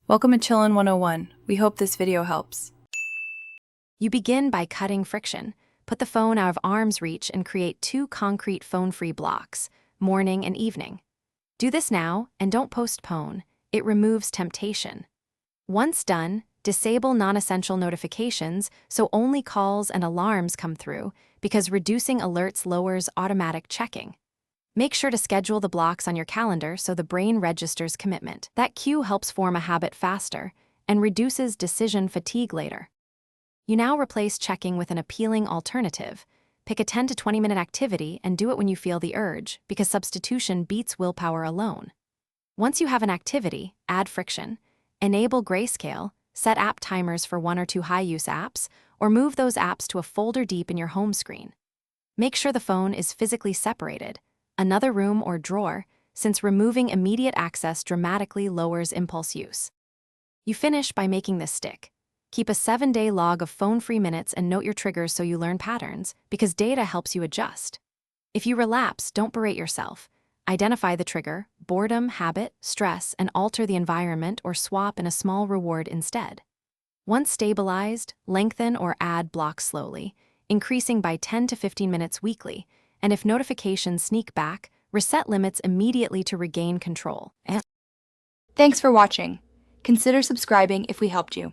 Welcome to Chillin' 101. We hope this video helps. You begin by cutting friction. Put the phone out of arm's reach and create 2 concrete phone-free blocks, morning and evening. Do this now and don't postpone. It removes temptation. Once done, disable non-essential notifications so only calls and alarms come through, because reducing alerts lowers automatic checking. Make sure to schedule the blocks on your calendar so the brain registers commitment. That cue helps form a habit faster and reduces decision fatigue later. You now replace checking with an appealing alternative. Pick a 10 to 20-minute activity and do it when you feel the urge, because substitution beats willpower alone. Once you have an activity, add friction. Enable grayscale, set app timers for 1 or 2 high-use apps, or move those apps to a folder deep in your home screen. Make sure the phone is physically separated, another room or drawer, since removing immediate access dramatically lowers impulse use. You finish by making this stick. Keep a 7-day log of phone-free minutes and note your triggers so you learn patterns, because data helps you adjust. If you relapse, don't berate yourself. Identify the trigger, boredom, habit, stress, and alter the environment or swap in a small reward instead. Once stabilized, lengthen or add blocks slowly, increasing by 10 to 15 minutes weekly, and if notifications sneak back, reset limits immediately to regain control. Thanks for watching. Consider subscribing if we helped you.